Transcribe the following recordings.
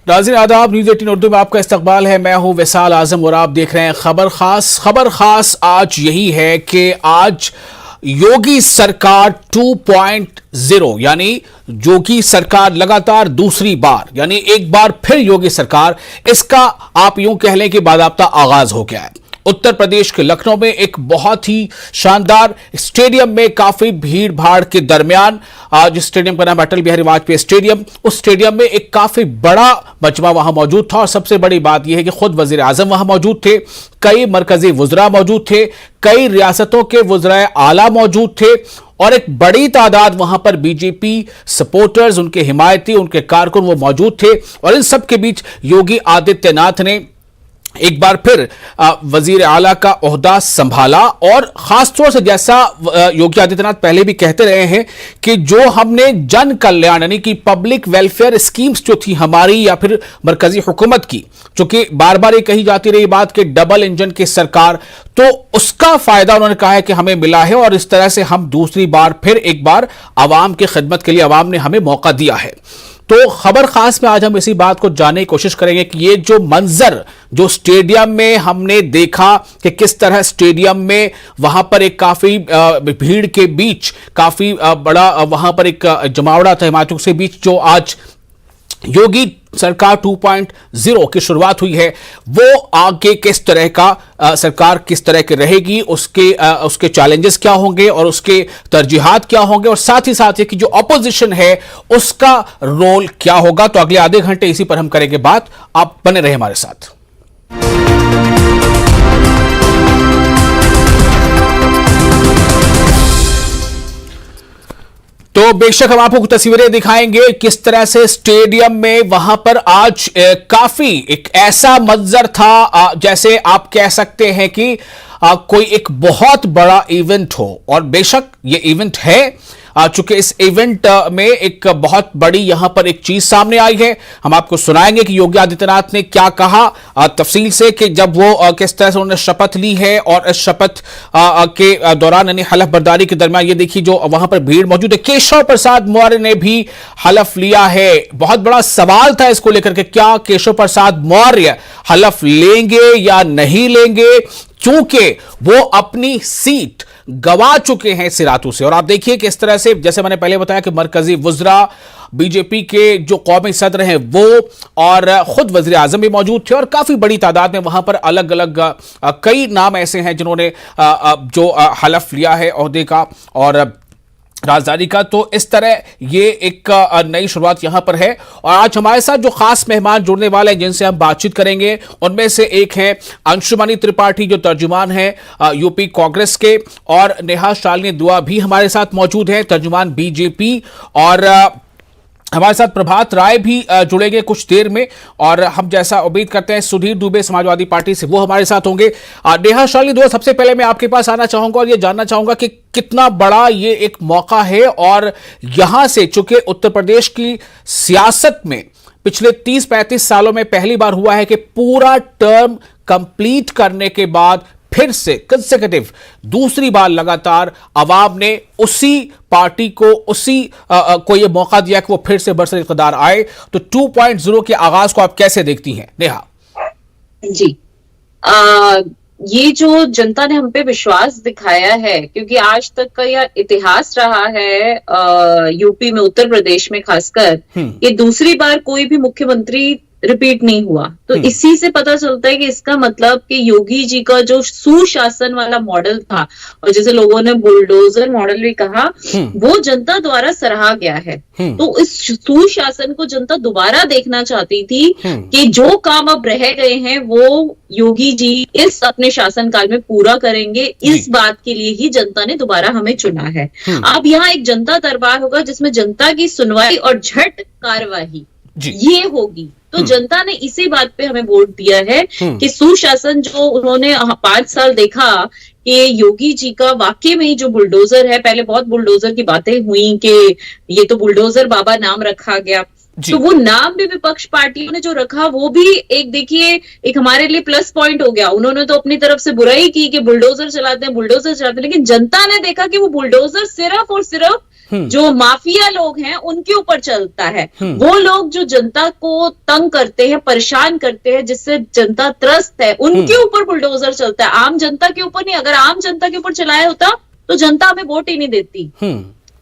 नाज़रीन आदाब, न्यूज़ 18 उर्दू में आपका इस्तकबाल है। मैं हूं विसाल आजम और आप देख रहे हैं खबर खास। खबर खास आज यही है कि आज योगी सरकार 2.0 यानी योगी सरकार लगातार दूसरी बार यानी एक बार फिर योगी सरकार, इसका आप यूं कह लें कि बाज़ाब्ता आगाज हो गया है। उत्तर प्रदेश के लखनऊ में एक बहुत ही शानदार स्टेडियम में काफी भीड़ भाड़ के दरमियान, जिस स्टेडियम का नाम अटल बिहारी वाजपेयी स्टेडियम, उस स्टेडियम में एक काफी बड़ा मजमा वहां मौजूद था। और सबसे बड़ी बात यह है कि खुद वजीर आजम वहां मौजूद थे, कई मरकजी वुज़रा मौजूद थे, कई रियासतों के वुज़रा आला मौजूद थे और एक बड़ी तादाद वहां पर बीजेपी सपोर्टर्स, उनके हिमायती, उनके कारकुन वो मौजूद थे। और इन सब के बीच योगी आदित्यनाथ ने एक बार फिर वजीर आला का ओहदा संभाला। और खासतौर से जैसा योगी आदित्यनाथ पहले भी कहते रहे हैं कि जो हमने जन कल्याण यानी कि पब्लिक वेलफेयर स्कीम्स जो थी हमारी या फिर मरकजी हुकूमत की, चूंकि बार बार ये कही जाती रही बात कि डबल इंजन की सरकार, तो उसका फायदा उन्होंने कहा है कि हमें मिला है। और इस तरह से हम दूसरी बार फिर एक बार आवाम की खिदमत के लिए आवाम ने हमें मौका दिया है। तो खबर खास में आज हम इसी बात को जानने की कोशिश करेंगे कि ये जो मंजर जो स्टेडियम में हमने देखा कि किस तरह स्टेडियम में वहां पर एक काफी भीड़ के बीच काफी बड़ा वहां पर एक जमावड़ा था हिमाचल के बीच, जो आज योगी सरकार 2.0 की शुरुआत हुई है, वो आगे किस तरह का सरकार किस तरह की रहेगी, उसके चैलेंजेस क्या होंगे और उसके तरजीहात क्या होंगे, और साथ ही साथ ये कि जो ऑपोजिशन है उसका रोल क्या होगा। तो अगले आधे घंटे इसी पर हम करेंगे बात। आप बने रहे हमारे साथ। तो बेशक हम आपको तस्वीरें दिखाएंगे किस तरह से स्टेडियम में वहां पर आज काफी एक ऐसा मंजर था जैसे आप कह सकते हैं कि कोई एक बहुत बड़ा इवेंट हो। और बेशक ये इवेंट है, चूंकि इस इवेंट में एक बहुत बड़ी यहां पर एक चीज सामने आई है। हम आपको सुनाएंगे कि योगी आदित्यनाथ ने क्या कहा तफसील से, कि जब वो किस तरह से उन्होंने शपथ ली है। और इस शपथ के दौरान यानी हलफ बर्दारी के दरमियान ये देखिए जो वहां पर भीड़ मौजूद है, केशव प्रसाद मौर्य ने भी हलफ लिया है। बहुत बड़ा सवाल था इसको लेकर के, क्या केशव प्रसाद मौर्य हलफ लेंगे या नहीं लेंगे, क्योंकि वो अपनी सीट गवा चुके हैं सिरातू से। और आप देखिए कि इस तरह से, जैसे मैंने पहले बताया कि मरकजी वुज़रा, बीजेपी के जो कौमी सदर हैं वो और खुद वज़ीर आज़म भी मौजूद थे। और काफी बड़ी तादाद में वहां पर अलग अलग कई नाम ऐसे हैं जिन्होंने जो हलफ लिया है ओहदे का और राजदारी का। तो इस तरह ये एक नई शुरुआत यहां पर है। और आज हमारे साथ जो खास मेहमान जुड़ने वाले हैं जिनसे हम बातचीत करेंगे, उनमें से एक हैं अंशुमनी त्रिपाठी जो तर्जुमान हैं यूपी कांग्रेस के, और नेहा शालिनी दुआ भी हमारे साथ मौजूद हैं, तर्जुमान बीजेपी। और हमारे साथ प्रभात राय भी जुड़ेंगे कुछ देर में। और हम जैसा उम्मीद करते हैं सुधीर दुबे समाजवादी पार्टी से, वो हमारे साथ होंगे। नेहा शालिनी दुआ, सबसे पहले मैं आपके पास आना चाहूंगा और ये जानना चाहूंगा कि कितना बड़ा ये एक मौका है। और यहां से चूंकि उत्तर प्रदेश की सियासत में पिछले 30-35 सालों में पहली बार हुआ है कि पूरा टर्म कंप्लीट करने के बाद फिर से कंसेक्यूटिव दूसरी बार लगातार अवाम ने उसी पार्टी को को यह मौका दिया कि वो फिर से बरसर इक़्तिदार आए। तो 2.0 के आगाज को आप कैसे देखती हैं नेहा? जी, ये जो जनता ने हम पे विश्वास दिखाया है, क्योंकि आज तक का यह इतिहास रहा है यूपी में, उत्तर प्रदेश में खासकर, ये दूसरी बार कोई भी मुख्यमंत्री रिपीट नहीं हुआ। तो इसी से पता चलता है कि इसका मतलब कि योगी जी का जो सुशासन वाला मॉडल था, और जैसे लोगों ने बुलडोजर मॉडल भी कहा, वो जनता द्वारा सराहा गया है। तो इस सुशासन को जनता दोबारा देखना चाहती थी कि जो काम अब रह गए हैं वो योगी जी इस अपने शासनकाल में पूरा करेंगे। इस बात के लिए ही जनता ने दोबारा हमें चुना है। अब यहाँ एक जनता दरबार होगा जिसमें जनता की सुनवाई और झट कार्यवाही ये होगी। तो जनता ने इसी बात पे हमें वोट दिया है कि सुशासन जो उन्होंने 5 साल देखा कि योगी जी का वाकई में ही जो बुलडोजर है, पहले बहुत बुलडोजर की बातें हुई कि ये तो बुलडोजर बाबा नाम रखा गया, तो वो नाम भी विपक्ष पार्टियों ने जो रखा वो भी एक देखिए एक हमारे लिए प्लस पॉइंट हो गया। उन्होंने तो अपनी तरफ से बुराई की कि बुलडोजर चलाते हैं, बुलडोजर चलाते हैं, लेकिन जनता ने देखा कि वो बुलडोजर सिर्फ और सिर्फ जो माफिया लोग हैं उनके ऊपर चलता है। वो लोग जो जनता को तंग करते हैं, परेशान करते हैं, जिससे जनता त्रस्त है, उनके ऊपर बुलडोजर चलता है, आम जनता के ऊपर नहीं। अगर आम जनता के ऊपर चलाया होता तो जनता हमें वोट ही नहीं देती।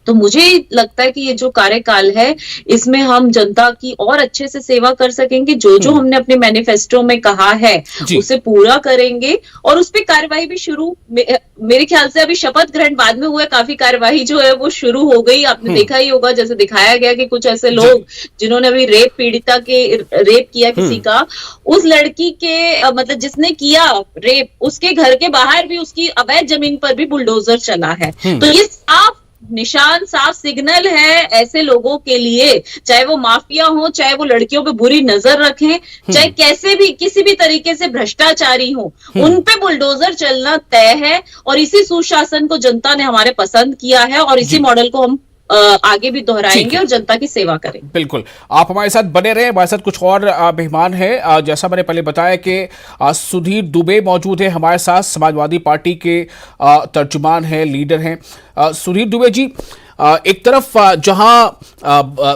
तो मुझे लगता है कि ये जो कार्यकाल है इसमें हम जनता की और अच्छे से सेवा कर सकेंगे। जो जो हमने अपने मैनिफेस्टो में कहा है उसे पूरा करेंगे और उस पर कार्यवाही भी शुरू, मेरे ख्याल से अभी शपथ ग्रहण बाद में हुआ, काफी कार्यवाही जो है वो शुरू हो गई। आपने देखा ही होगा, जैसे दिखाया गया कि कुछ ऐसे लोग जिन्होंने अभी रेप किया किसी का, उस लड़की के मतलब जिसने किया रेप, उसके घर के बाहर भी उसकी अवैध जमीन पर भी बुलडोजर चला है। तो ये साफ निशान, साफ सिग्नल है ऐसे लोगों के लिए, चाहे वो माफिया हो, चाहे वो लड़कियों पे बुरी नजर रखें, चाहे कैसे भी किसी भी तरीके से भ्रष्टाचारी हो, उन पे बुलडोजर चलना तय है। और इसी सुशासन को जनता ने हमारे पसंद किया है और इसी मॉडल को हम आगे भी दोहराएंगे और जनता की सेवा करेंगे। बिल्कुल, आप हमारे साथ बने रहे। हमारे साथ कुछ और मेहमान हैं। जैसा मैंने पहले बताया कि सुधीर दुबे मौजूद है हमारे साथ, समाजवादी पार्टी के तर्जुमान हैं, लीडर हैं। सुधीर दुबे जी, एक तरफ जहां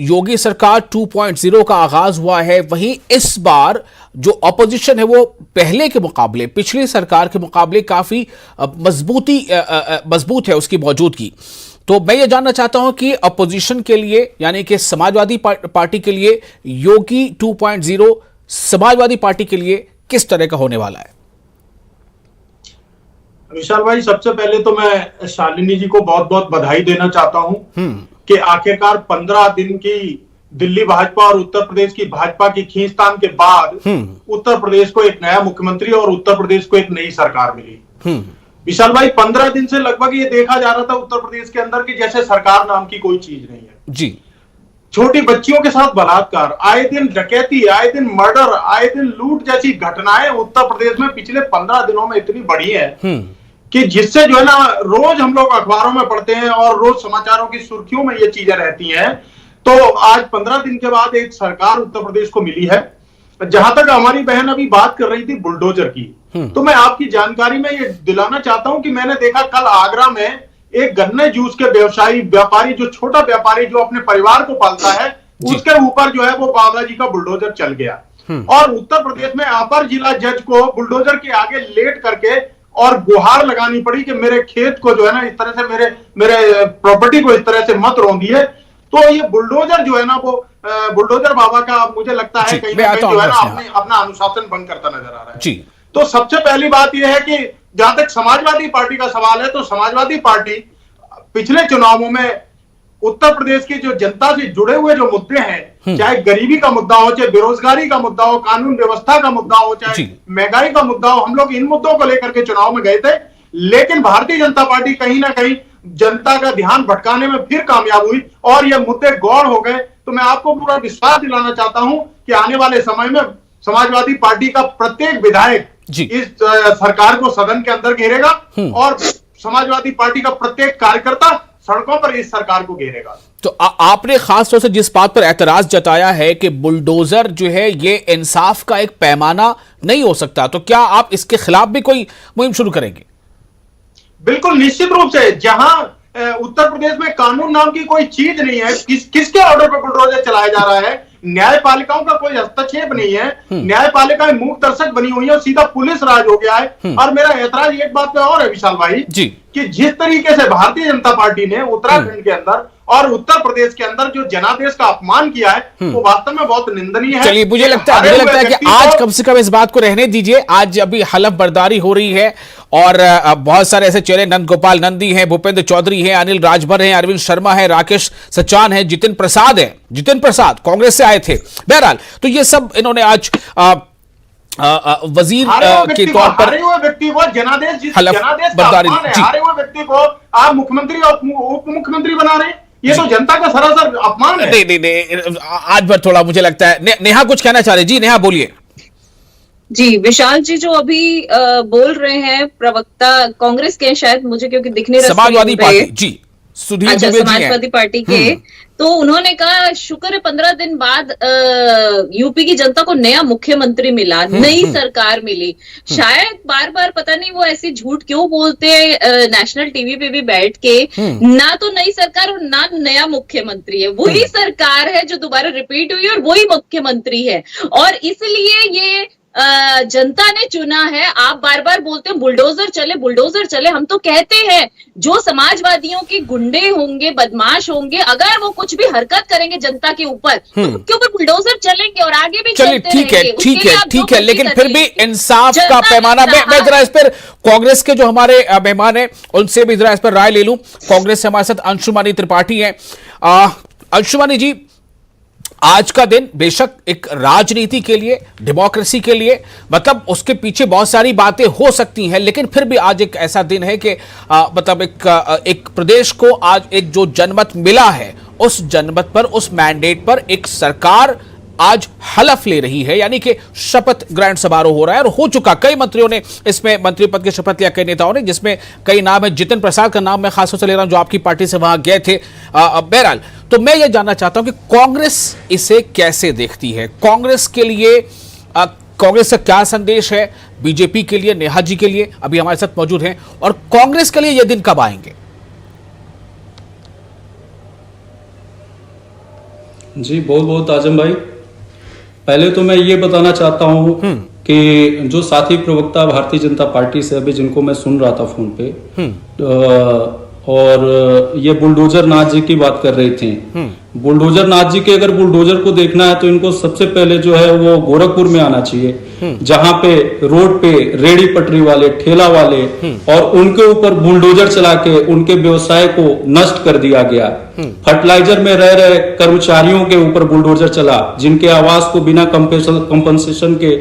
योगी सरकार 2.0 का आगाज हुआ है, वहीं इस बार जो ऑपोजिशन है वो पहले के मुकाबले, पिछली सरकार के मुकाबले काफी मजबूत है उसकी मौजूदगी। तो मैं ये जानना चाहता हूं कि अपोजिशन के लिए, यानी कि समाजवादी पार्टी के लिए योगी 2.0 समाजवादी पार्टी के लिए किस तरह का होने वाला है? विशाल भाई, सबसे पहले तो मैं शालिनी जी को बहुत बहुत बधाई देना चाहता हूं कि आखिरकार 15 दिन की दिल्ली भाजपा और उत्तर प्रदेश की भाजपा की खींचतान के बाद उत्तर प्रदेश को एक नया मुख्यमंत्री और उत्तर प्रदेश को एक नई सरकार मिली। विशाल भाई, 15 दिन से लगभग ये देखा जा रहा था उत्तर प्रदेश के अंदर कि जैसे सरकार नाम की कोई चीज नहीं है जी। छोटी बच्चियों के साथ बलात्कार, आए दिन डकैती, आए दिन मर्डर, आए दिन लूट जैसी घटनाएं उत्तर प्रदेश में पिछले 15 दिनों में इतनी बढ़ी है कि जिससे जो है ना, रोज हम लोग अखबारों में पढ़ते हैं और रोज समाचारों की सुर्खियों में ये चीजें रहती हैं। तो आज 15 दिन के बाद एक सरकार उत्तर प्रदेश को मिली है। जहां तक हमारी बहन अभी बात कर रही थी बुलडोजर की, तो मैं आपकी जानकारी में ये दिलाना चाहता हूं कि मैंने देखा कल आगरा में एक गन्ने जूस के व्यापारी, जो छोटा व्यापारी जो अपने परिवार को पालता है, उसके ऊपर जो है वो बाबा जी का बुलडोजर चल गया। और उत्तर प्रदेश में अपर जिला जज को बुलडोजर के आगे लेट करके और गुहार लगानी पड़ी कि मेरे खेत को जो है ना, इस तरह से मेरे प्रॉपर्टी को इस तरह से मत रौंदिए। तो ये बुलडोजर जो है ना, वो बुलडोजर बाबा का मुझे लगता है कहीं ना कहीं जो है ना अपना अनुशासन भंग करता नजर आ रहा है। तो सबसे पहली बात यह है कि जहां तक समाजवादी पार्टी का सवाल है, तो समाजवादी पार्टी पिछले चुनावों में उत्तर प्रदेश की जो जनता से जुड़े हुए जो मुद्दे हैं, चाहे गरीबी का मुद्दा हो, चाहे बेरोजगारी का मुद्दा हो, कानून व्यवस्था का मुद्दा हो, चाहे महंगाई का मुद्दा हो, हम लोग इन मुद्दों को लेकर के चुनाव में गए थे। लेकिन भारतीय जनता पार्टी कहीं ना कहीं जनता का ध्यान भटकाने में फिर कामयाब हुई और ये मुद्दे गौड़ हो गए। तो मैं आपको पूरा विश्वास दिलाना चाहता हूं कि आने वाले समय में समाजवादी पार्टी का प्रत्येक विधायक इस सरकार को सदन के अंदर घेरेगा और समाजवादी पार्टी का प्रत्येक कार्यकर्ता सड़कों पर इस सरकार को घेरेगा। तो आपने खास तौर से जिस बात पर एतराज जताया है कि बुलडोजर जो है ये इंसाफ का एक पैमाना नहीं हो सकता, तो क्या आप इसके खिलाफ भी कोई मुहिम शुरू करेंगे? बिल्कुल, निश्चित रूप से। जहां उत्तर प्रदेश में कानून नाम की कोई चीज नहीं है, किसके ऑर्डर पर बुलडोजर चलाया जा रहा है? न्यायपालिकाओं का कोई हस्तक्षेप नहीं है, न्यायपालिकाएं मूक दर्शक बनी हुई है और सीधा पुलिस राज हो गया है। और मेरा ऐतराज एक बात पे और है विशाल भाई जी, कि जिस तरीके से भारतीय जनता पार्टी ने उत्तराखंड के अंदर और उत्तर प्रदेश के अंदर जो जनादेश का अपमान किया है, वो वास्तव में बहुत निंदनीय है। चलिए, मुझे लगता है कि आज कम से कम इस बात को रहने दीजिए। आज अभी हलफ बर्दारी हो रही है और बहुत सारे ऐसे चेहरे, नंद गोपाल नंदी हैं, भूपेंद्र चौधरी हैं, अनिल राजभर हैं, अरविंद शर्मा है, राकेश सचान है, जितिन प्रसाद कांग्रेस से आए थे। बहरहाल, तो ये सब इन्होंने आज वजीर के तौर पर हारे हुए व्यक्ति को जनादेश बर्दारी, हारे हुए व्यक्ति को आप मुख्यमंत्री और उप मुख्यमंत्री बना रहे हैं। ये तो जनता का सरासर अपमान है। नहीं, आज भर थोड़ा मुझे लगता है नेहा कुछ कहना चाह रहे। जी नेहा, बोलिए। जी विशाल जी, जो अभी बोल रहे हैं प्रवक्ता कांग्रेस के, शायद मुझे क्योंकि दिखने समाजवादी पार्टी, जी सुधीर अच्छा, दुबे जी हैं। समाजवादी पार्टी के, तो उन्होंने कहा शुक्र है 15 दिन बाद यूपी की जनता को नया मुख्यमंत्री मिला, नई सरकार मिली। शायद बार बार पता नहीं वो ऐसी झूठ क्यों बोलते हैं नेशनल टीवी पे भी बैठ के, ना तो नई सरकार और ना नया मुख्यमंत्री है, वही सरकार है जो दोबारा रिपीट हुई और वही मुख्यमंत्री है। और इसलिए ये जनता ने चुना है। आप बार बार बोलते हैं बुलडोजर चले, बुलडोजर चले। हम तो कहते हैं जो समाजवादियों के गुंडे होंगे, बदमाश होंगे, अगर वो कुछ भी हरकत करेंगे जनता के ऊपर तो उनके ऊपर बुलडोजर चलेंगे और आगे भी चलिए, चलते ठीक है, रहेंगे। ठीक उसके लिए है, आप ठीक जो है, लेकिन मर्जी फिर भी करिए। इंसाफ का जनता ने पैमाना, मैं कहा जरा है। इस पर कांग्रेस के जो हमारे मेहमान हैं उनसे भी जरा इस पर राय ले लूं। कांग्रेस से हमारे साथ अंशुमानी त्रिपाठी हैं। अंशुमानी जी, आज का दिन बेशक एक राजनीति के लिए, डेमोक्रेसी के लिए, मतलब उसके पीछे बहुत सारी बातें हो सकती हैं, लेकिन फिर भी आज एक ऐसा दिन है कि मतलब एक प्रदेश को आज एक जो जनमत मिला है, उस जनमत पर, उस मैंडेट पर एक सरकार आज हलफ ले रही है, यानी कि शपथ ग्रहण समारोह हो रहा है और हो चुका। कई मंत्रियों ने इसमें मंत्री पद की शपथ लिया, कई नेताओं ने, जिसमें कई नाम है। जितिन प्रसाद का नाम मैं खासतौर से ले रहा हूं जो आपकी पार्टी से वहां गए थे। बहरहाल, तो मैं ये जानना चाहता हूं कि कांग्रेस इसे कैसे देखती है। कांग्रेस के लिए कांग्रेस का क्या संदेश है, बीजेपी के लिए, नेहा जी के लिए अभी हमारे साथ मौजूद हैं, और कांग्रेस के लिए ये दिन कब आएंगे? जी बहुत बहुत आजम भाई, पहले तो मैं ये बताना चाहता हूं कि जो साथी प्रवक्ता भारतीय जनता पार्टी से अभी जिनको मैं सुन रहा था फोन पे, और ये बुलडोजर नाथ जी की बात कर रहे थे। बुलडोजर नाथ जी के अगर बुलडोजर को देखना है तो इनको सबसे पहले जो है वो गोरखपुर में आना चाहिए, जहां पे रोड पे रेड़ी पटरी वाले, ठेला वाले और उनके ऊपर बुलडोजर चला के उनके व्यवसाय को नष्ट कर दिया गया। फर्टिलाइजर में रह रहे कर्मचारियों के ऊपर बुलडोजर चला, जिनके आवास को बिना कंपनसेशन के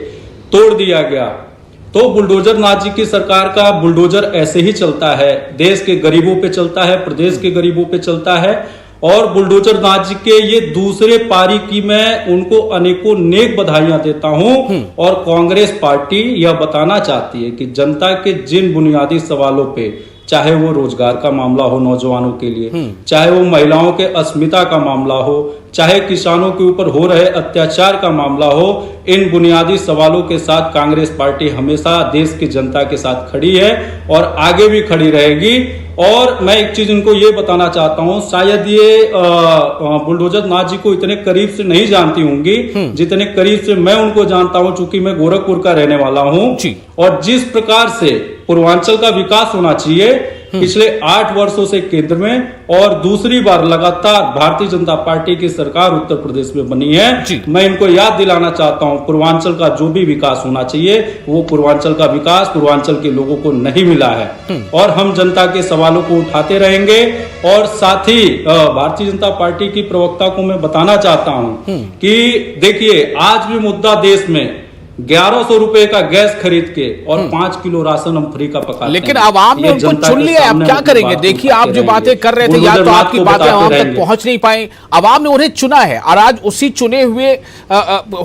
तोड़ दिया गया। तो बुलडोजर नाथ जी की सरकार का बुलडोजर ऐसे ही चलता है, देश के गरीबों पे चलता है, प्रदेश के गरीबों पे चलता है। और बुलडोजर नाथ जी के ये दूसरे पारी की मैं उनको अनेकों नेक बधाइयां देता हूं। और कांग्रेस पार्टी यह बताना चाहती है कि जनता के जिन बुनियादी सवालों पे, चाहे वो रोजगार का मामला हो नौजवानों के लिए, चाहे वो महिलाओं के अस्मिता का मामला हो, चाहे किसानों के ऊपर हो रहे अत्याचार का मामला हो, इन बुनियादी सवालों के साथ कांग्रेस पार्टी हमेशा देश की जनता के साथ खड़ी है और आगे भी खड़ी रहेगी। और मैं एक चीज इनको ये बताना चाहता हूं, शायद ये बुलडोजर नाथ जी को इतने करीब से नहीं जानती होंगी जितने करीब से मैं उनको जानता हूं, चूंकि मैं गोरखपुर का रहने वाला हूं। और जिस प्रकार से पूर्वांचल का विकास होना चाहिए पिछले 8 वर्षों से केंद्र में और दूसरी बार लगातार भारतीय जनता पार्टी की सरकार उत्तर प्रदेश में बनी है, मैं इनको याद दिलाना चाहता हूं पूर्वांचल का जो भी विकास होना चाहिए वो पूर्वांचल का विकास पूर्वांचल के लोगों को नहीं मिला है। और हम जनता के सवालों को उठाते रहेंगे। और साथ ही भारतीय जनता पार्टी की प्रवक्ता को मैं बताना चाहता हूं कि देखिए, आज भी मुद्दा देश में 1100 रुपए का गैस खरीद के और 5 किलो राशन हम फ्री का पकाते हैं। लेकिन आवाम ने उनको चुन लिया, अब क्या करेंगे? देखिए, आप जो बातें कर रहे थे, या तो आपकी बातें आवाम तक पहुंच नहीं पाई, आवाम ने उन्हें चुना है और आज उसी चुने हुए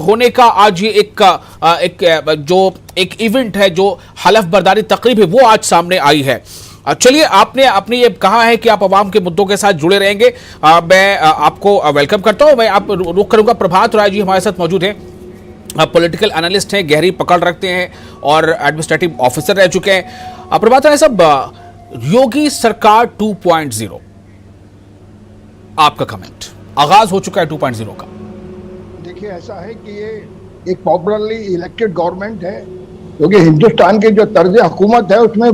होने का आज ये एक इवेंट है, जो हलफ बर्दारी तकरीब है, वो आज सामने आई है। चलिए, आपने ये कहा है कि आप आवाम के मुद्दों के साथ जुड़े रहेंगे। मैं आपको वेलकम करता हूं। मैं आप रुक करूंगा। प्रभात राय जी हमारे साथ मौजूद हैं, पॉलिटिकल एनालिस्ट हैं, गहरी पकड़ रखते हैं और एडमिनिस्ट्रेटिव ऑफिसर रह चुके हैं। प्रभात राय साहब, योगी सरकार 2.0, आपका कमेंट। आगाज हो चुका है 2.0 का। देखिए, ऐसा है कि ये एक पॉपुलरली इलेक्टेड गवर्नमेंट है, क्योंकि हिंदुस्तान की जो तर्ज हुकूमत है उसमें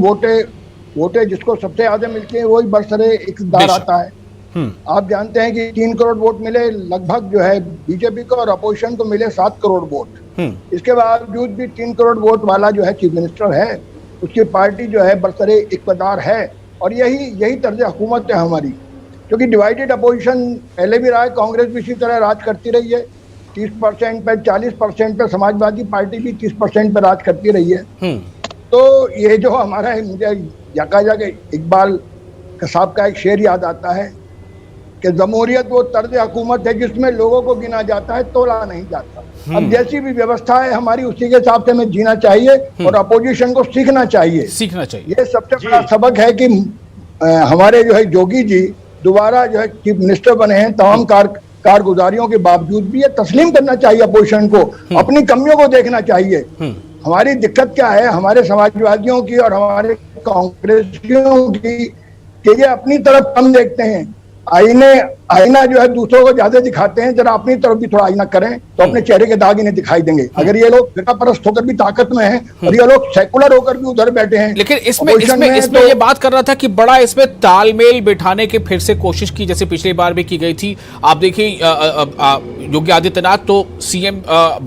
वोटे जिसको सबसे ज्यादा मिलती है वही बरसरे इक़्तिदार आता है। आप जानते हैं कि 3 करोड़ वोट मिले लगभग जो है बीजेपी को, और अपोजिशन को मिले 7 करोड़ वोट। इसके बावजूद भी 3 करोड़ वोट वाला जो है चीफ मिनिस्टर है, उसकी पार्टी जो है बरसरे इक़्तिदार है। और यही तर्ज हुकूमत है हमारी, क्योंकि डिवाइडेड अपोजिशन पहले भी रहा है। कांग्रेस भी इसी तरह राज करती रही है, 30% पे, 40% पे। समाजवादी पार्टी भी 30% पे राज करती रही है। तो ये जो हमारा है, मुझे यका जगह इकबाल साहब का एक शेर याद आता है कि जमहूरियत वो तर्ज हुकूमत है जिसमें लोगों को गिना जाता है, तोला नहीं जाता। अब जैसी भी व्यवस्था है हमारी, उसी के हिसाब से हमें जीना चाहिए और अपोजिशन को सीखना चाहिए। ये सबसे बड़ा सबक है कि हमारे जो है योगी जी दोबारा जो है चीफ मिनिस्टर बने हैं, तमाम कारगुजारियों के बावजूद भी ये तस्लीम करना चाहिए अपोजिशन को, अपनी कमियों को देखना चाहिए। हमारी दिक्कत क्या है हमारे समाजवादियों की और हमारे कांग्रेसियों की कि ये अपनी तरफ कम देखते हैं, आईना जो है दूसरों को ज्यादा दिखाते हैं। जरा अपनी तरफ भी थोड़ा आईना करें तो अपने चेहरे के दाग इन्हें दिखाई देंगे। अगर ये लोग फिरकापरस्त होकर भी ताकत में हैं और ये लोग सेकुलर होकर भी उधर बैठे हैं, लेकिन इसमें ये बात कर रहा था कि बड़ा इसमें तालमेल बिठाने की फिर से कोशिश की, जैसे पिछली बार भी की गई थी। आप देखिए योगी आदित्यनाथ तो सीएम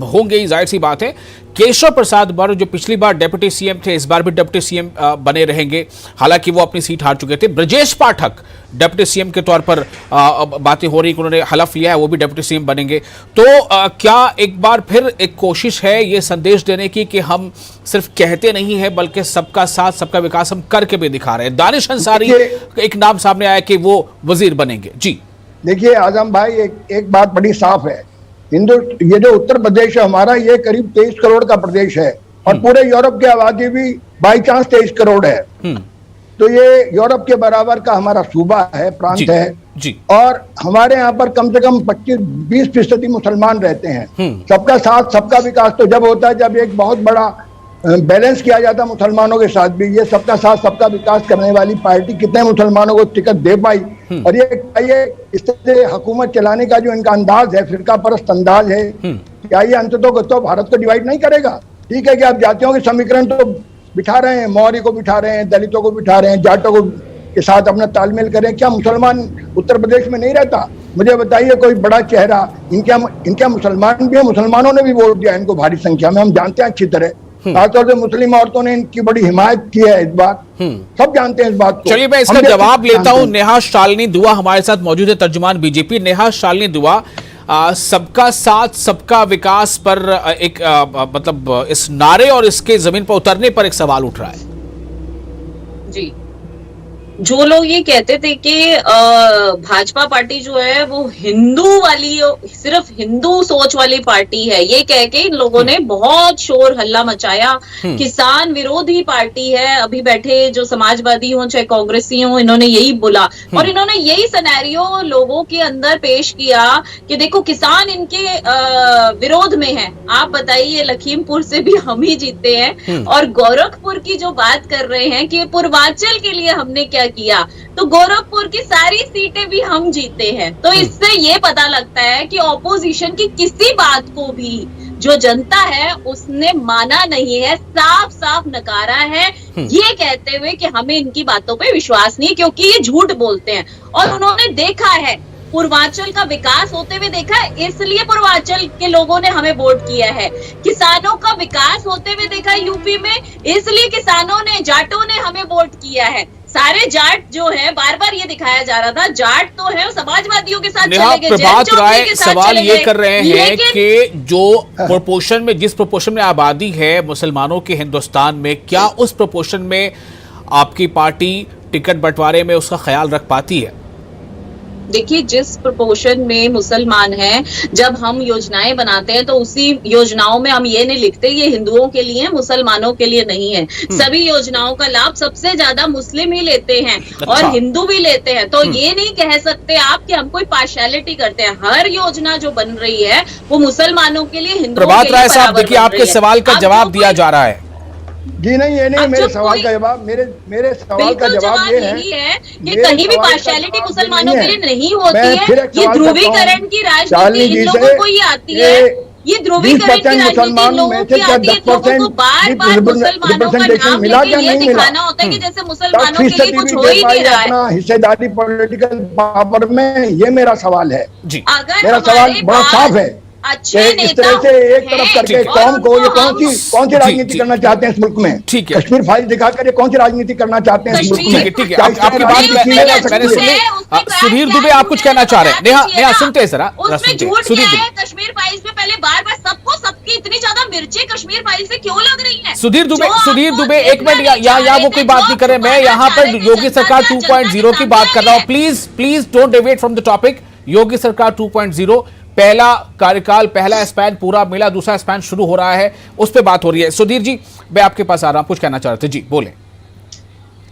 होंगे ही, जाहिर सी बात है। केशव प्रसाद मौर्य जो पिछली बार डिप्टी सीएम थे, इस बार भी डिप्टी सीएम बने रहेंगे, हालांकि वो अपनी सीट हार चुके थे। ब्रजेश पाठक डिप्टी सीएम के तौर पर बातें हो रही कि उन्होंने हलफ लिया है, वो भी डिप्टी सीएम बनेंगे। तो क्या एक बार फिर एक कोशिश है ये संदेश देने की कि हम सिर्फ कहते नहीं है बल्कि सबका साथ सबका विकास हम करके भी दिखा रहे हैं? दानिश अंसारी एक नाम सामने आया कि वो वजीर बनेंगे। जी देखिए आजम भाई, एक बात बड़ी साफ है, ये जो उत्तर प्रदेश है हमारा, ये करीब 23 करोड़ का प्रदेश है और पूरे यूरोप की आबादी भी बाई चांस 23 करोड़ है। तो ये यूरोप के बराबर का हमारा सूबा है, प्रांत है जी। और हमारे यहाँ पर कम से कम 25-20% मुसलमान रहते हैं। सबका साथ सबका विकास तो जब होता है जब एक बहुत बड़ा बैलेंस किया जाता है मुसलमानों के साथ भी। ये सबका साथ सबका विकास करने वाली पार्टी कितने मुसलमानों को टिकट दे पाई? और ये इस तरह से हुकूमत चलाने का जो इनका अंदाज है, फिरका परस्त अंदाज है, क्या ये अंततः भारत को डिवाइड नहीं करेगा? ठीक है कि आप जातियों के समीकरण तो बिठा रहे हैं, मौर्य को बिठा रहे हैं, दलितों को बिठा रहे हैं, जाटों को के साथ अपना तालमेल करें। क्या मुसलमान उत्तर प्रदेश में नहीं रहता? मुझे बताइए कोई बड़ा चेहरा, इनके मुसलमान भी है, मुसलमानों ने भी वोट दिया इनको भारी संख्या में, हम जानते हैं अच्छी तरह। खासतौर से मुस्लिम औरतों ने इनकी बड़ी हिमायत की है इस बार, सब जानते हैं इस बात को। चलिए मैं इसका जवाब लेता हूं। नेहा शालिनी दुआ हमारे साथ मौजूद है, तर्जुमान बीजेपी। नेहा शालिनी दुआ, सबका साथ सबका विकास पर एक मतलब इस नारे और इसके जमीन पर उतरने पर एक सवाल उठ रहा है। जी, जो लोग ये कहते थे कि भाजपा पार्टी जो है वो हिंदू वाली, सिर्फ हिंदू सोच वाली पार्टी है, ये कह के इन लोगों ने बहुत शोर हल्ला मचाया। किसान विरोधी पार्टी है। अभी बैठे जो समाजवादी हो चाहे कांग्रेसी हो, इन्होंने यही बोला और इन्होंने यही सिनेरियो लोगों के अंदर पेश किया कि देखो किसान इनके विरोध में है। आप बताइए, लखीमपुर से भी हम ही जीते हैं और गोरखपुर की जो बात कर रहे हैं कि पूर्वांचल के लिए हमने क्या किया, तो गोरखपुर की सारी सीटें भी हम जीते हैं। तो इससे ये पता लगता है कि ऑपोजिशन की किसी बात को भी जो जनता है उसने माना नहीं है, साफ साफ नकारा है, ये कहते हुए कि हमें इनकी बातों पे विश्वास नहीं, क्योंकि ये झूठ बोलते हैं। और उन्होंने देखा है, पूर्वांचल का विकास होते हुए देखा है, इसलिए पूर्वांचल के लोगों ने हमें वोट किया है। किसानों का विकास होते हुए देखा है यूपी में, इसलिए किसानों ने, जाटों ने हमें वोट किया है। सारे जाट जो है, बार बार ये दिखाया जा रहा था, जाट तो है समाजवादियों के साथ चले गए। प्रभात राय सवाल ये कर रहे हैं कि जो प्रोपोर्शन में, जिस प्रोपोर्शन में आबादी है मुसलमानों के हिंदुस्तान में, क्या उस प्रोपोर्शन में आपकी पार्टी टिकट बंटवारे में उसका ख्याल रख पाती है? देखिए, जिस प्रोपोर्शन में मुसलमान हैं, जब हम योजनाएं बनाते हैं तो उसी योजनाओं में हम ये नहीं लिखते ये हिंदुओं के लिए, मुसलमानों के लिए नहीं है। सभी योजनाओं का लाभ सबसे ज्यादा मुस्लिम ही लेते हैं और हिंदू भी लेते हैं। तो ये नहीं कह सकते आप कि हम कोई पार्शियलिटी करते हैं। हर योजना जो बन रही है वो मुसलमानों के लिए, हिंदुओं के लिए। प्रभात राय साहब, देखिए आपके सवाल का जवाब दिया जा रहा है। जी नहीं, ये नहीं, मेरे सवाल का जवाब, मेरे सवाल का जवाब ये है कि कहीं भी पार्शियलिटी मुसलमानों के लिए नहीं होती है। ये ध्रुवीकरण की राजनीति इन लोगों को ही आती है। ये ध्रुवीकरण की राजनीति लोगों की आती है। लोगों को बार बार मुसलमानों का नाम लेके ये दिखाना होता है कि जैसे मुसलमानों के लिए कुछ हो ही नहीं रहा है। हिस्सेदारी पॉलिटिकल पावर में, ये मेरा सवाल है। अगर मेरा सवाल बड़ा साफ है। अच्छे इस तरह से एक तरफ करके कौम को, ये कौन सी राजनीति करना चाहते हैं इस मुल्क में? ठीक है, कश्मीर फाइल दिखाकर ये कौन सी राजनीति करना चाहते हैं इस मुल्क में? ठीक है, आपकी बात मैंने सुनी। सुधीर दुबे आप कुछ कहना चाह रहे हैं? नेहा सुनते हैं जरा। कश्मीर फाइल्स में पहले बार बार सबकी इतनी ज्यादा मिर्चें कश्मीर फाइल से क्यों लग रही है? सुधीर दुबे एक मिनट, यहाँ वो कोई बात नहीं कर रहे। मैं यहाँ पर योगी सरकार 2.0 की बात कर रहा हूँ। Please don't deviate from the topic. Yogi सरकार 2.0, पहला कार्यकाल, पहला स्पैन पूरा मिला, दूसरा स्पैन शुरू हो रहा है, उस पर बात हो रही है। सुधीर जी, मैं आपके पास आ रहा हूं, कुछ कहना चाह रहे थे? जी बोले।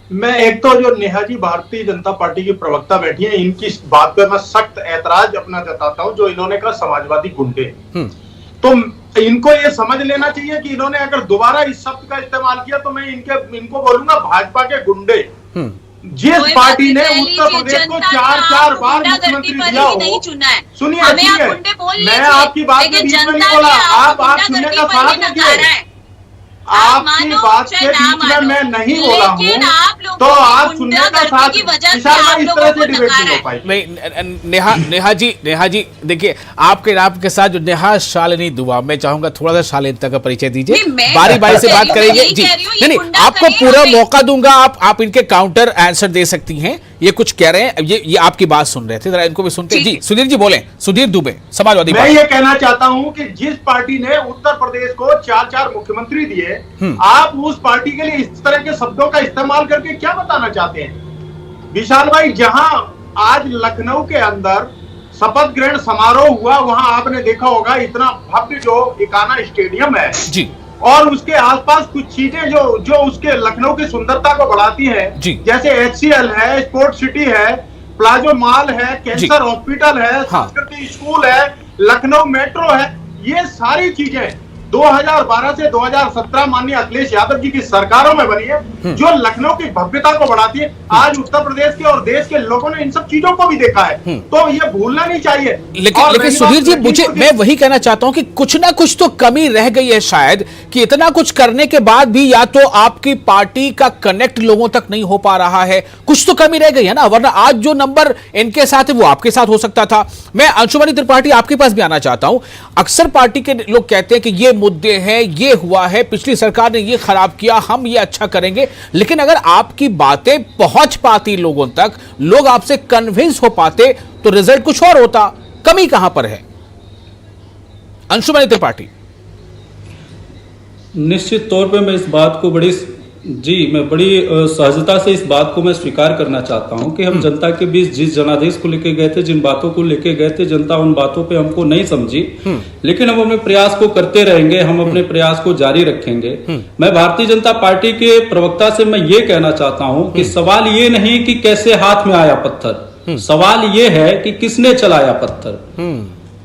मैं एक तो जो नेहा जी भारतीय जनता पार्टी की प्रवक्ता बैठी है, इनकी इस बात पे मैं सख्त ऐतराज अपना जताता हूं, जो इन्होंने कहा समाजवादी गुंडे। तो इनको ये समझ लेना चाहिए कि इन्होंने अगर दोबारा इस शब्द का इस्तेमाल किया तो मैं इनको बोलूंगा भाजपा के गुंडे। जिस पार्टी ने उत्तर प्रदेश को 4 बार मुख्यमंत्री दिया हो, सुनिए मैं आपकी बात में बीच में नहीं बोला, आप सुनने का साथ दीजिए। आपकी बात के बीच में मैं नहीं बोला हूँ, तो आप सुनने का साथ इस तरह से डिबेट नहीं हो पाई। नहीं नेहा जी देखिए, आपके साथ जो नेहा शालिनी दुआ, मैं चाहूंगा थोड़ा सा शालीनता का परिचय दीजिए, बारी बारी से बात करेंगे जी। नहीं आपको पूरा मौका दूंगा, आप इनके काउंटर आंसर दे सकती हैं। ये कुछ कह रहे हैं, ये आपकी बात सुन रहे थे, जरा इनको भी सुनते हैं जी। सुधीर जी बोले, सुधीर दुबे, समाजवादी मैं ये कहना चाहता हूं कि जिस पार्टी ने उत्तर प्रदेश को 4 मुख्यमंत्री दिए, आप उस पार्टी के लिए इस तरह के शब्दों का इस्तेमाल करके क्या बताना चाहते हैं? विशाल भाई, जहां आज लखनऊ के अंदर शपथ ग्रहण समारोह हुआ, वहां आपने देखा होगा इतना भव्य जो इकाना स्टेडियम है जी, और उसके आसपास कुछ चीजें जो उसके लखनऊ की सुंदरता को बढ़ाती हैं, जैसे HCL है, स्पोर्ट्स सिटी है, प्लाजो मॉल है, कैंसर हॉस्पिटल है, संस्कृति स्कूल है, लखनऊ मेट्रो है, ये सारी चीजें 2012 से 2017 माननीय अखिलेश यादव जी की सरकारों में बनी है, जो लखनऊ की भव्यता को बढ़ाती है। आज उत्तर प्रदेश के और देश के लोगों ने इन सब चीजों को भी देखा है, तो ये भूलना नहीं चाहिए। लेकिन सुधीर जी, मुझे मैं वही कहना चाहता हूं कि कुछ ना कुछ तो कमी रह गई है शायद, कि इतना कुछ करने के बाद भी या तो आपकी पार्टी का कनेक्ट लोगों तक नहीं हो पा रहा है, कुछ तो कमी रह गई है ना, वरना आज जो नंबर इनके साथ है वो आपके साथ हो सकता था। मैं अंशुमनी त्रिपाठी आपके पास भी आना चाहता हूं। अक्सर पार्टी के लोग कहते हैं कि ये मुद्दे हैं, ये हुआ है, पिछली सरकार ने ये खराब किया, हम ये अच्छा करेंगे, लेकिन अगर आपकी बातें पहुंच पाती लोगों तक, लोग आपसे कन्विंस हो पाते, तो रिजल्ट कुछ और होता। कमी कहां पर है अंशुमनी त्रिपाठी? निश्चित तौर पे मैं इस बात को बड़ी सहजता से इस बात को मैं स्वीकार करना चाहता हूं कि हम जनता के बीच जिस जनादेश को लेके गए थे, जिन बातों को लेके गए थे, जनता उन बातों पे हमको नहीं समझी, लेकिन हम अपने प्रयास को करते रहेंगे, हम अपने प्रयास को जारी रखेंगे। मैं भारतीय जनता पार्टी के प्रवक्ता से मैं ये कहना चाहता हूं कि सवाल ये नहीं कि कैसे हाथ में आया पत्थर, सवाल ये है कि किसने चलाया पत्थर।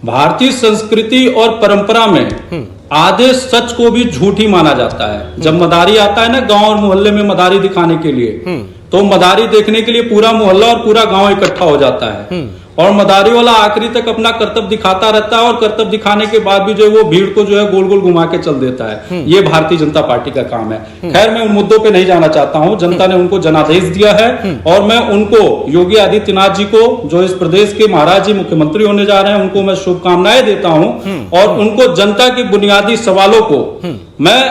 भारतीय संस्कृति और परंपरा में आधे सच को भी झूठी माना जाता है। जब मदारी आता है ना गांव और मोहल्ले में मदारी दिखाने के लिए, तो मदारी देखने के लिए पूरा मोहल्ला और पूरा गांव इकट्ठा हो जाता है, और मदारी वाला आखिरी तक अपना कर्तव्य दिखाता रहता है, और कर्तव्य दिखाने के बाद भी जो है वो भीड़ को जो है गोल गोल घुमा के चल देता है। ये भारतीय जनता पार्टी का काम है। खैर, मैं उन मुद्दों पे नहीं जाना चाहता हूं। जनता ने उनको जनादेश दिया है, और मैं उनको, योगी आदित्यनाथ जी को, जो इस प्रदेश के महाराज जी मुख्यमंत्री होने जा रहे हैं, उनको मैं शुभकामनाएं देता हूं, और उनको जनता के बुनियादी सवालों को मैं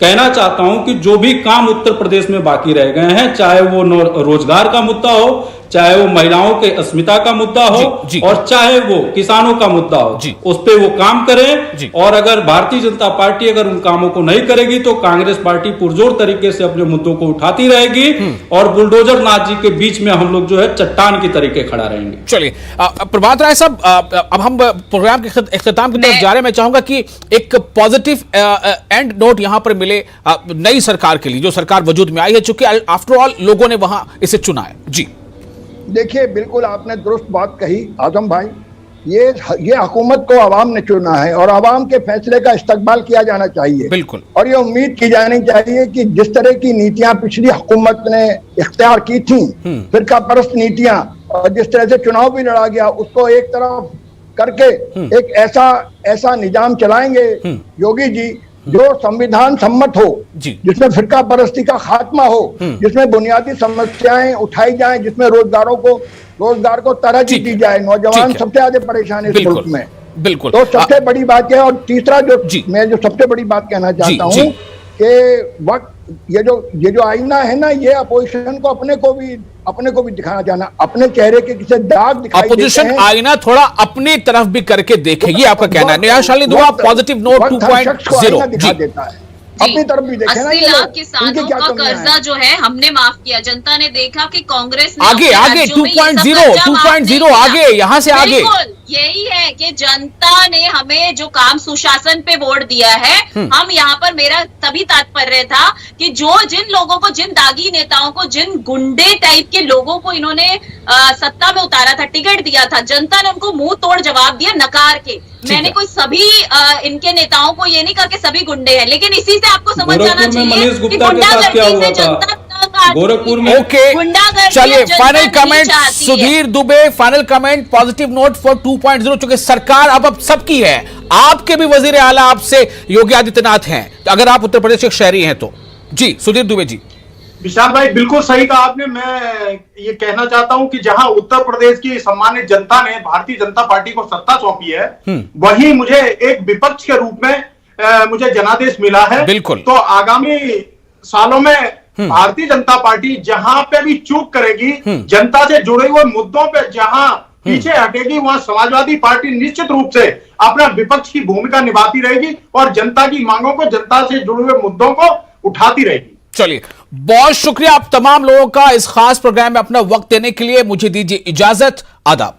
कहना चाहता हूं कि जो भी काम उत्तर प्रदेश में बाकी रह गए हैं, चाहे वो रोजगार का मुद्दा हो, चाहे वो महिलाओं के अस्मिता का मुद्दा हो, और चाहे वो किसानों का मुद्दा हो, उस पे वो काम करें। और अगर भारतीय जनता पार्टी अगर उन कामों को नहीं करेगी, तो कांग्रेस पार्टी पुरजोर तरीके से अपने मुद्दों को उठाती रहेगी, और बुलडोजर नाथ जी के बीच में हम लोग जो है चट्टान की तरीके खड़ा रहेंगे। चलिए प्रभात राय साहब, अब हम प्रोग्राम के इख्तिताम की तरफ जा रहे हैं। मैं चाहूंगा कि एक पॉजिटिव एंड नोट यहां पर मिले नई सरकार के लिए, जो सरकार वजूद में आई है, चूंकि आफ्टर ऑल लोगों ने वहां इसे चुना है। जी देखिए, बिल्कुल आपने दुरुस्त बात कही आजम भाई। ये हुकूमत को आवाम ने चुना है, और आवाम के फैसले का इस्तकबाल किया जाना चाहिए। बिल्कुल। और ये उम्मीद की जानी चाहिए कि जिस तरह की नीतियां पिछली हुकूमत ने इख्तियार की थी, फिरका परस्त नीतियां, और जिस तरह से चुनाव भी लड़ा गया, उसको एक तरफ करके एक ऐसा निजाम चलाएंगे योगी जी जो संविधान सम्मत हो, जिसमें फिरका परस्ती का खात्मा हो, जिसमें बुनियादी समस्याएं उठाई जाएं, जिसमें रोजगार को तरजीह दी जाए। नौजवान सबसे ज्यादा परेशान है इस मुल्क में। बिल्कुल। तो सबसे बड़ी बात है। और तीसरा मैं जो सबसे बड़ी बात कहना चाहता हूँ कि ये जो आईना है ना, ये अपोजिशन को अपने को भी दिखाना चाहना, अपने चेहरे के किसी दाग दिखाई देते हैं। अपोजिशन आईना थोड़ा अपनी तरफ भी करके देखे, ये आपका कहना है। नेहा शालिनी दुआ, पॉजिटिव नोट 2.0 दिखा देता है। अपनी तरफ भी देखे ना, 80 ये लाख लोग, किसानों इनकी क्या का कमियां कर्जा हैं? जो है हमने माफ किया। जनता ने देखा कि कांग्रेस ने आगे अपने आगे राज्यों में ये सब 2.0 कर्जा माफ नहीं 2.0 किया। आगे, यहां से आगे। बिल्कुल यही है कि जनता ने हमें जो काम सुशासन पे वोट दिया है, हम यहाँ पर, मेरा तभी तात्पर्य था कि जिन लोगों को, जिन दागी नेताओं को, जिन गुंडे टाइप के लोगों को इन्होंने सत्ता में उतारा था, टिकट दिया था, जनता ने उनको मुंह तोड़ जवाब दिया नकार के। मैंने कोई सभी इनके नेताओं को ये नहीं कहा कि सभी गुंडे हैं, लेकिन इसी से आपको समझ जाना गोरखपुर में चाहिए मनीष कि गुप्ता के साथ क्या गुंडागर्दी हुआ से था? जनता तंग आ गोरखपुर चुकी में है। ओके, गुंडागर्दी चलिए अब जनता फाइनल नहीं कमेंट चाहती है। Sudhir Dubey, final comment, positive note for 2.0। चूंकि सरकार अब सबकी है, आपके भी वजीर आला आपसे योगी आदित्यनाथ हैं, अगर आप उत्तर प्रदेश के शहरी हैं तो। जी सुधीर दुबे जी। विशाल भाई बिल्कुल सही कहा आपने। मैं ये कहना चाहता हूं कि जहां उत्तर प्रदेश की सम्मानित जनता ने भारतीय जनता पार्टी को सत्ता सौंपी है, वहीं मुझे एक विपक्ष के रूप में मुझे जनादेश मिला है। बिल्कुल। तो आगामी सालों में भारतीय जनता पार्टी जहां पे भी चूक करेगी, जनता से जुड़े हुए मुद्दों पे जहां पीछे हटेगी, वहां समाजवादी पार्टी निश्चित रूप से अपना विपक्ष की भूमिका निभाती रहेगी और जनता की मांगों को, जनता से जुड़े हुए मुद्दों को उठाती रहेगी। चलिए, बहुत शुक्रिया आप तमाम लोगों का इस खास प्रोग्राम में अपना वक्त देने के लिए। मुझे दीजिए इजाजत, आदाब।